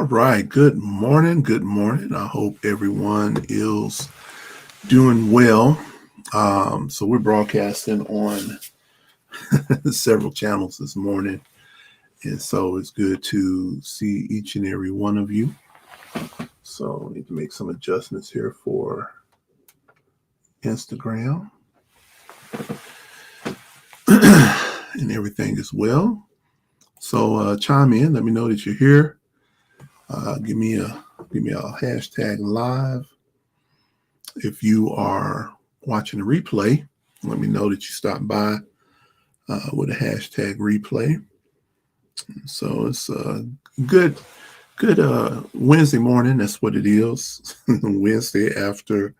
right. Good morning. Good morning. I hope everyone is doing well. So we're broadcasting on several channels this morning. And so it's good to see each and every one of you. So I need to make some adjustments here for Instagram and everything as well. So chime in. Let me know that you're here. Give me a hashtag live. If you are watching the replay, let me know that you stopped by with a hashtag replay. So it's a good Wednesday morning. That's what it is. Wednesday after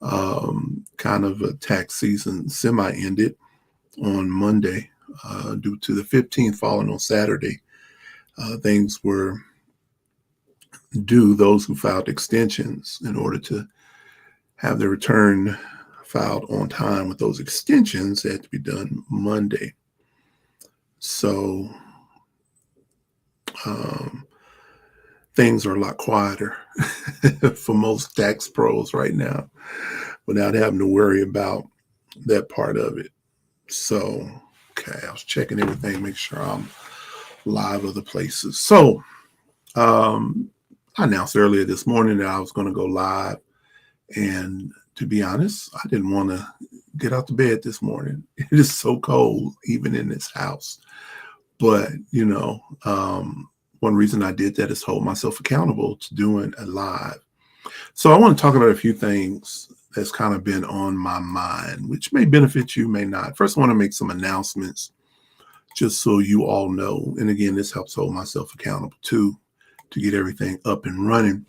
kind of a tax season semi-ended on Monday due to the 15th falling on Saturday. Things were due, those who filed extensions, in order to have their return filed on time with those extensions had to be done Monday. So things are a lot quieter for most tax pros right now without having to worry about that part of it. So, okay, I was checking everything, make sure I'm live other places. So, I announced earlier this morning that I was going to go live. And to be honest, I didn't want to get out of bed this morning. It is so cold, even in this house. But, one reason I did that is hold myself accountable to doing a live. So I want to talk about a few things that's kind of been on my mind, which may benefit you, may not. First, I want to make some announcements just so you all know. And again, this helps hold myself accountable too, to get everything up and running.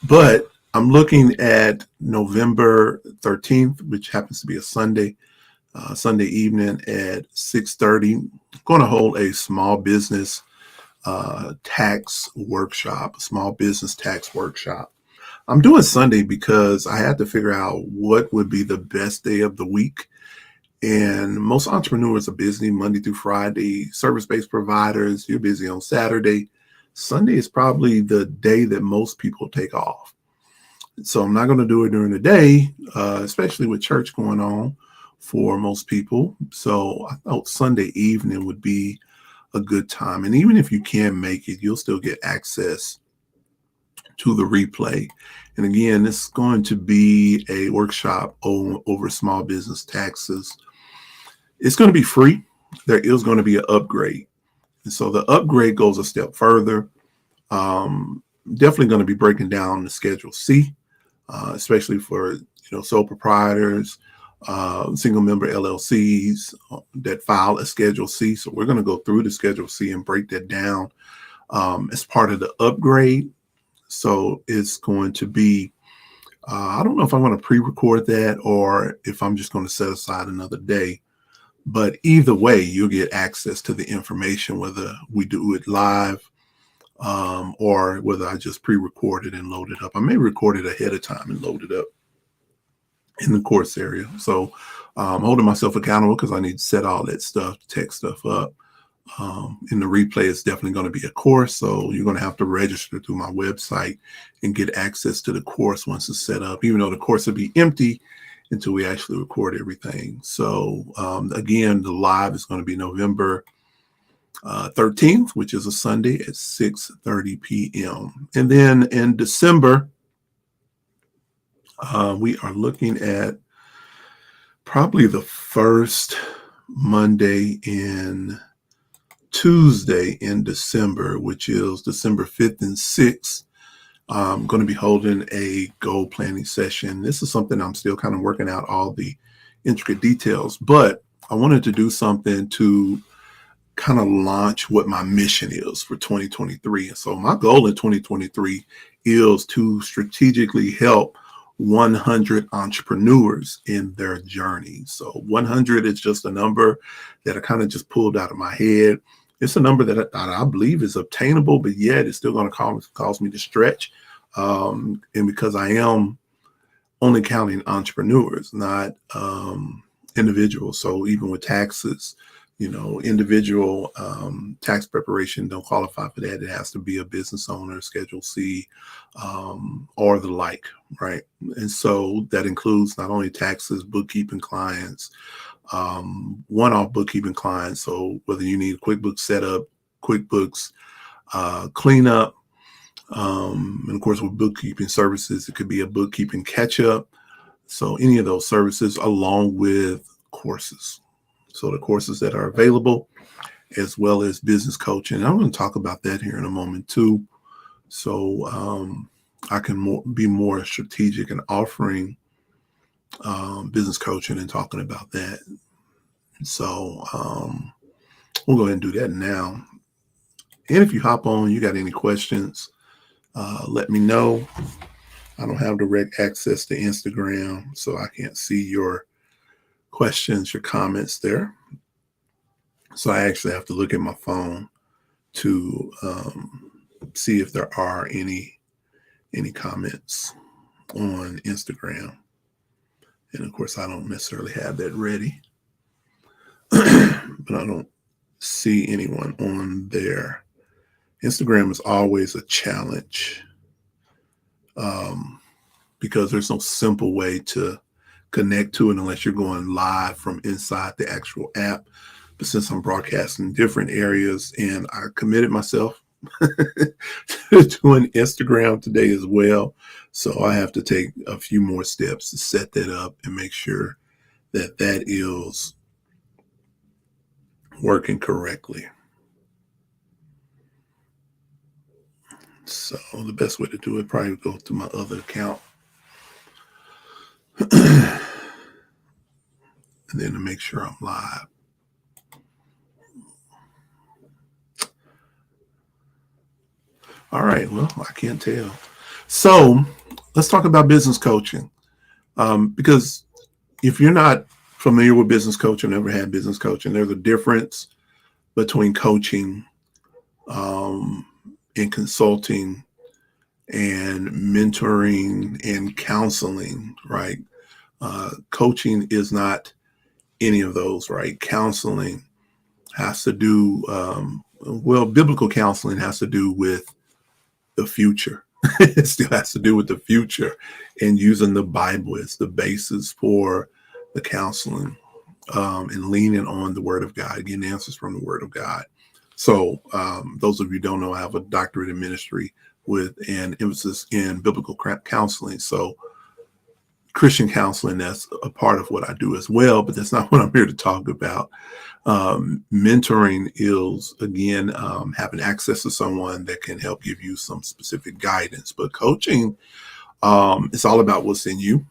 But I'm looking at November 13th, which happens to be a Sunday evening at 6:30. I'm going to hold a small business tax workshop, small business tax workshop. I'm doing Sunday because I had to figure out what would be the best day of the week. And most entrepreneurs are busy Monday through Friday, service-based providers, you're busy on Saturday. Sunday is probably the day that most people take off. So I'm not going to do it during the day, especially with church going on for most people. So I thought Sunday evening would be a good time. And even if you can't make it, you'll still get access to the replay. And again, this is going to be a workshop over small business taxes. It's going to be free. There is going to be an upgrade. And so the upgrade goes a step further. Definitely going to be breaking down the Schedule C, especially for sole proprietors, single member LLCs that file a Schedule C. So we're going to go through the Schedule C and break that down as part of the upgrade. So it's going to be, I don't know if I'm going to pre-record that or if I'm just going to set aside another day. But either way, you'll get access to the information, whether we do it live or whether I just pre-record it and load it up. I may record it ahead of time and load it up in the course area. So I'm holding myself accountable because I need to set all that stuff, tech stuff up. In the replay, it's definitely going to be a course. So you're going to have to register through my website and get access to the course once it's set up, even though the course will be empty until we actually record everything. So again, the live is going to be November 13th, which is a Sunday at 6:30 p.m. And then in December, we are looking at probably the first Monday and Tuesday in December, which is December 5th and 6th. I'm going to be holding a goal planning session. This is something I'm still kind of working out all the intricate details, but I wanted to do something to kind of launch what my mission is for 2023. And so my goal in 2023 is to strategically help 100 entrepreneurs in their journey. So 100 is just a number that I kind of just pulled out of my head. It's a number that I believe is obtainable, but yet it's still going to cause me to stretch. And because I am only counting entrepreneurs, not individuals. So even with taxes, individual tax preparation don't qualify for that. It has to be a business owner, Schedule C, or the like, right? And so that includes not only taxes, bookkeeping clients, one-off bookkeeping clients. So whether you need QuickBooks setup, QuickBooks cleanup, and of course with bookkeeping services, it could be a bookkeeping catch-up. So any of those services along with courses. So the courses that are available, as well as business coaching. And I'm going to talk about that here in a moment too. So I can be more strategic in offering business coaching and talking about that. So we'll go ahead and do that now. And if you hop on, you got any questions, let me know. I don't have direct access to Instagram, so I can't see your questions, your comments there. So I actually have to look at my phone to see if there are any comments on Instagram. And of course, I don't necessarily have that ready, but I don't see anyone on there. Instagram is always a challenge because there's no simple way to connect to it unless you're going live from inside the actual app. But since I'm broadcasting different areas and I committed myself to doing Instagram today as well, so I have to take a few more steps to set that up and make sure that that is working correctly. So the best way to do it probably go to my other account. And then to make sure I'm live. All right, well, I can't tell. So let's talk about business coaching. Because if you're not familiar with business coaching, never had business coaching, there's a difference between coaching and consulting and mentoring and counseling, right? Coaching is not any of those, right? Counseling has to do, biblical counseling has to do with the future. It still has to do with the future and using the Bible as the basis for the counseling and leaning on the Word of God, getting answers from the Word of God. So those of you who don't know, I have a doctorate in ministry with an emphasis in biblical counseling. So Christian counseling, that's a part of what I do as well, but that's not what I'm here to talk about. Mentoring is, again, having access to someone that can help give you some specific guidance. But coaching, it's all about what's in you,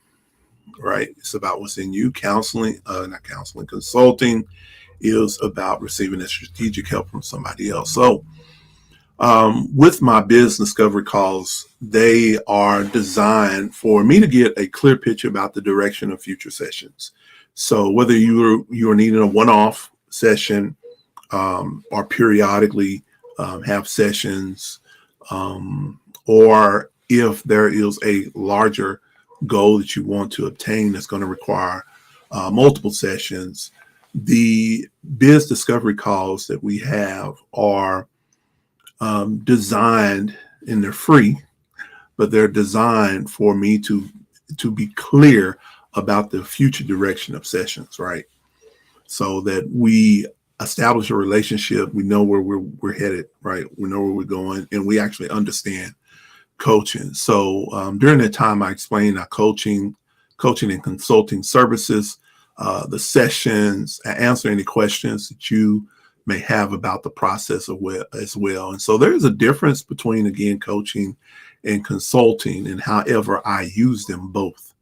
right? It's about what's in you. Consulting is about receiving that strategic help from somebody else. So with my business discovery calls, they are designed for me to get a clear picture about the direction of future sessions. So whether you are needing a one-off session or periodically have sessions, or if there is a larger goal that you want to obtain that's going to require multiple sessions, the biz discovery calls that we have are designed, and they're free, but they're designed for me to be clear about the future direction of sessions, right? So that we establish a relationship, we know where we're headed, right? We know where we're going, and we actually understand coaching. So during that time, I explained our coaching and consulting services, the sessions, answer any questions that you may have about the process as well. And so there is a difference between, again, coaching and consulting, and however I use them both,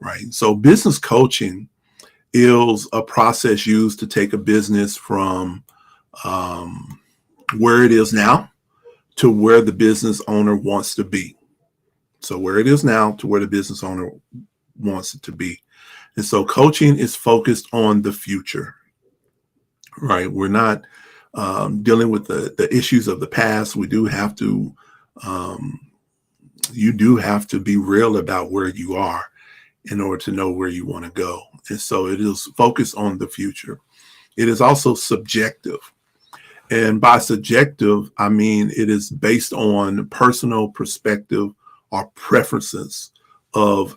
right? So business coaching is a process used to take a business from where it is now to where the business owner wants to be. So where it is now to where the business owner wants it to be. And so coaching is focused on the future, right? We're not dealing with the issues of the past. We do have to, you do have to be real about where you are in order to know where you want to go. And so it is focused on the future. It is also subjective. And by subjective, I mean it is based on personal perspective or preferences of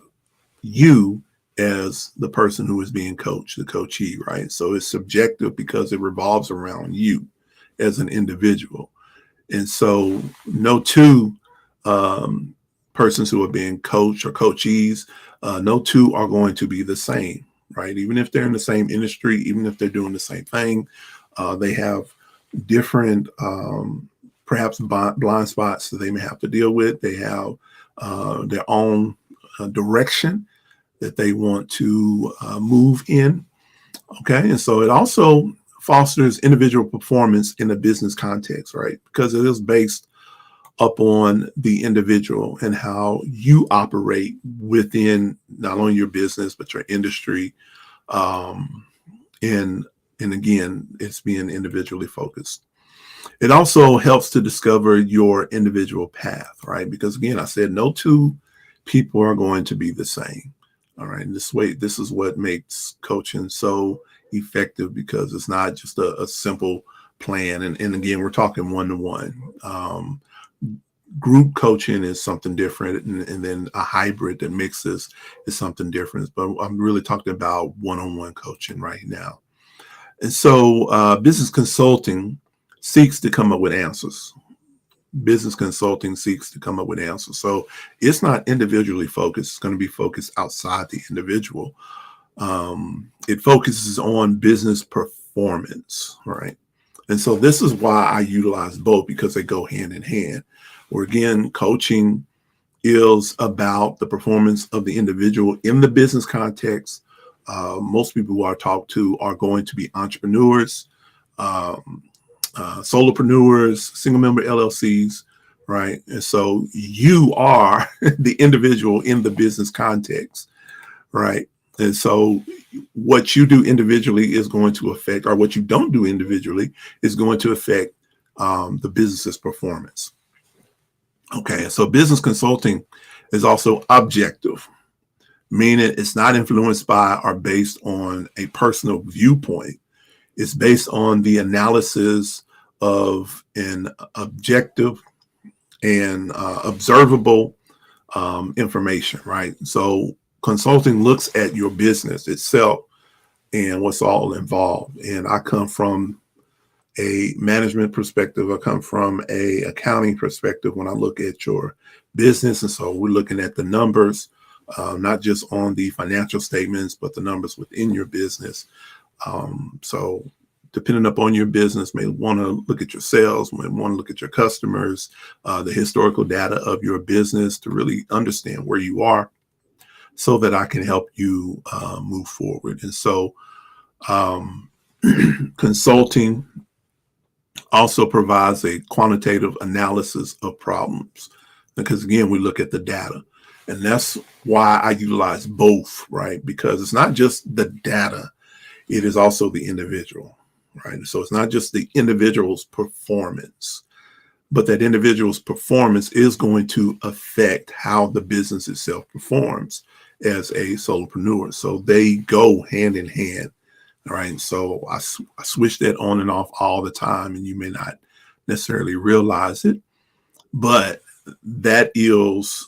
you as the person who is being coached, the coachee, right? So it's subjective because it revolves around you as an individual. And so no two persons who are being coached or coachees, no two are going to be the same, right? Even if they're in the same industry, even if they're doing the same thing, they have different, perhaps blind spots that they may have to deal with. They have their own direction that they want to move in. Okay. And so it also fosters individual performance in a business context, right? Because it is based upon the individual and how you operate within not only your business, but your industry. And again, it's being individually focused. It also helps to discover your individual path, right? Because again, I said no two people are going to be the same. All right. And this is what makes coaching so effective, because it's not just a simple plan. And again, we're talking one-to-one. Group coaching is something different, and then a hybrid that mixes is something different. But I'm really talking about one-on-one coaching right now. And so business consulting seeks to come up with answers. Business consulting seeks to come up with answers. So it's not individually focused. It's going to be focused outside the individual. It focuses on business performance, right? And so this is why I utilize both, because they go hand in hand. Where again, coaching is about the performance of the individual in the business context. Most people who I talk to are going to be entrepreneurs, solopreneurs, single member LLCs, right? And so you are the individual in the business context, right? And so what you do individually is going to affect, or what you don't do individually is going to affect the business's performance. Okay, so business consulting is also objective, meaning it's not influenced by or based on a personal viewpoint. It's based on the analysis of an objective and observable information, right? So consulting looks at your business itself and what's all involved. And I come from a management perspective. I come from a accounting perspective when I look at your business. And so we're looking at the numbers, not just on the financial statements, but the numbers within your business. So depending upon your business, may want to look at your sales, may want to look at your customers, the historical data of your business to really understand where you are, so that I can help you move forward. And so consulting also provides a quantitative analysis of problems, because again, we look at the data. And that's why I utilize both, right? Because it's not just the data, it is also the individual, right? So it's not just the individual's performance, but that individual's performance is going to affect how the business itself performs as a solopreneur. So they go hand in hand. All right. So I switch that on and off all the time, and you may not necessarily realize it, but that is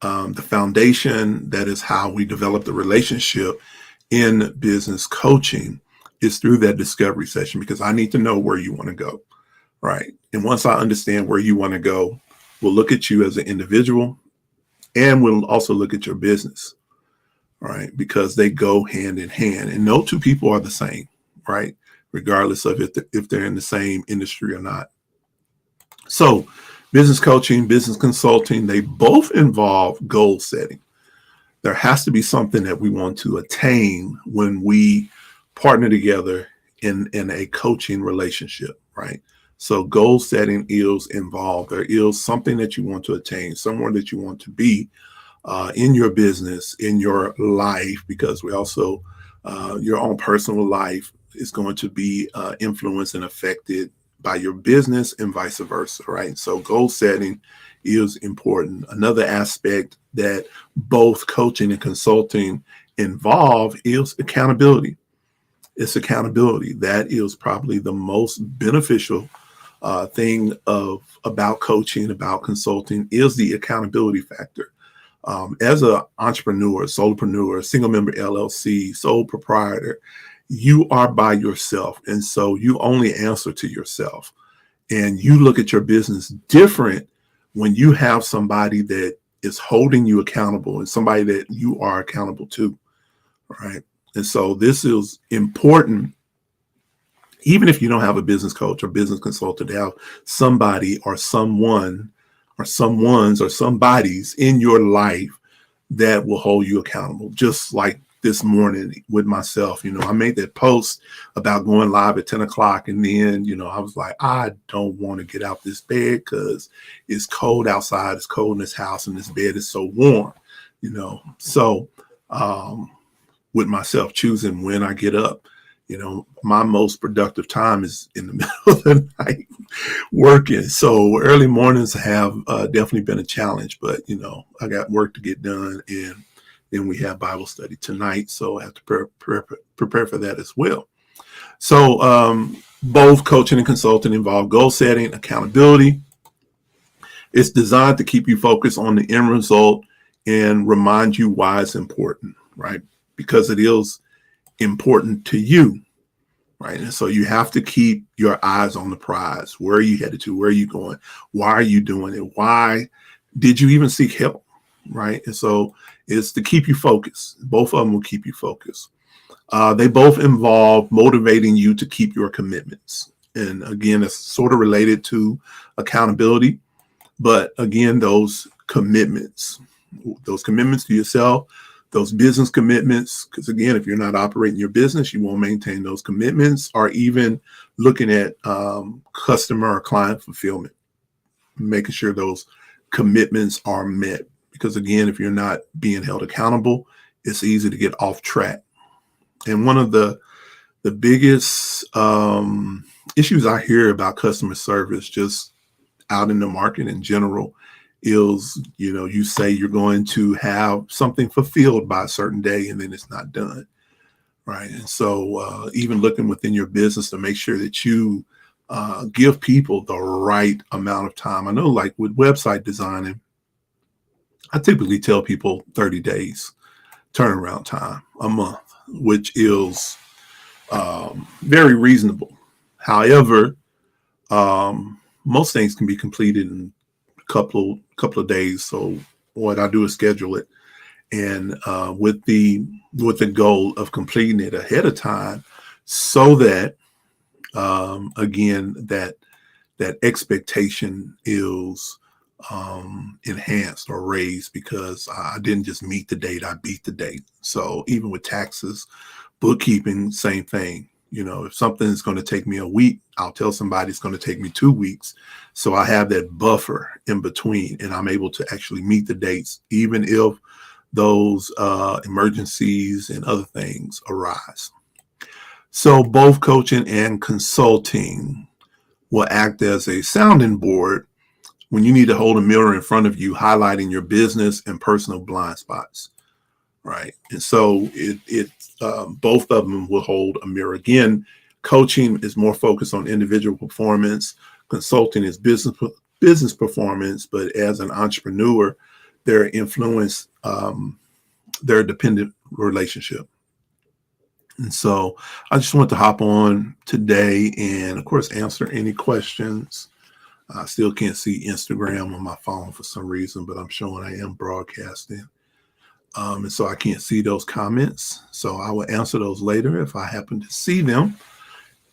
the foundation. That is how we develop the relationship in business coaching, is through that discovery session, because I need to know where you want to go. Right. And once I understand where you want to go, we'll look at you as an individual, and we'll also look at your business. Right, because they go hand in hand, and no two people are the same, right? Regardless of if they're in the same industry or not. So business coaching, business consulting, they both involve goal setting. There has to be something that we want to attain when we partner together in a coaching relationship, right? So goal setting is involved. There is something that you want to attain, somewhere that you want to be in your business, in your life, because we also, your own personal life is going to be influenced and affected by your business, and vice versa, right? So goal setting is important. Another aspect that both coaching and consulting involve is accountability. It's accountability. That is probably the most beneficial thing about coaching, about consulting, is the accountability factor. As an entrepreneur, solopreneur, single member LLC, sole proprietor, you are by yourself. And so you only answer to yourself. And you look at your business different when you have somebody that is holding you accountable and somebody that you are accountable to, right? And so this is important. Even if you don't have a business coach or business consultant, to have somebody or someone or someone's or somebody's in your life that will hold you accountable. Just like this morning with myself, I made that post about going live at 10 o'clock. And then, I was like, I don't want to get out this bed because it's cold outside. It's cold in this house and this bed is so warm, So with myself choosing when I get up, my most productive time is in the middle of the night working. So early mornings have definitely been a challenge, but, I got work to get done, and then we have Bible study tonight. So I have to prepare for that as well. So both coaching and consulting involve goal setting, accountability. It's designed to keep you focused on the end result and remind you why it's important, right? Because it is important to you, right? And so you have to keep your eyes on the prize. Where are you headed to? Where are you going? Why are you doing it? Why did you even seek help, right? And so it's to keep you focused. Both of them will keep you focused. They both involve motivating you to keep your commitments. And again, it's sort of related to accountability. But again, those commitments to yourself, those business commitments, because again, if you're not operating your business, you won't maintain those commitments, or even looking at customer or client fulfillment, making sure those commitments are met. Because again, if you're not being held accountable, it's easy to get off track. And one of the biggest issues I hear about customer service, just out in the market in general, is, you say you're going to have something fulfilled by a certain day and then it's not done, right? And so even looking within your business to make sure that you give people the right amount of time. I know, like with website designing, I typically tell people 30 days turnaround time, a month, which is very reasonable. However, most things can be completed in couple of days. So what I do is schedule it, and with the goal of completing it ahead of time, so that again that expectation is enhanced or raised, because I didn't just meet the date, I beat the date. So even with taxes, bookkeeping, same thing. If something is going to take me a week, I'll tell somebody it's going to take me 2 weeks. So I have that buffer in between, and I'm able to actually meet the dates, even if those emergencies and other things arise. So both coaching and consulting will act as a sounding board when you need to hold a mirror in front of you, highlighting your business and personal blind spots. Right. And so both of them will hold a mirror. Again, coaching is more focused on individual performance. Consulting is business performance. But as an entrepreneur, their influence, their dependent relationship. And so I just want to hop on today and, of course, answer any questions. I still can't see Instagram on my phone for some reason, but I'm showing I am broadcasting. And so I can't see those comments. So I will answer those later if I happen to see them.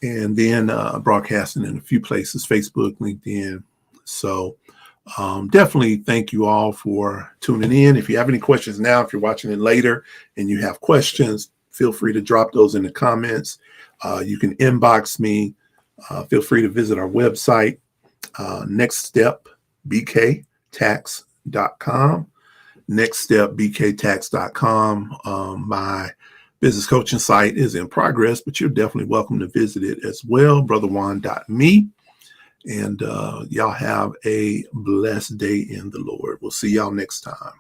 And then broadcasting in a few places, Facebook, LinkedIn. So definitely thank you all for tuning in. If you have any questions now, if you're watching it later and you have questions, feel free to drop those in the comments. You can inbox me. Feel free to visit our website, nextstepbktax.com. nextstepbktax.com. My business coaching site is in progress, but you're definitely welcome to visit it as well. brotherjuan.me. And y'all have a blessed day in the Lord. We'll see y'all next time.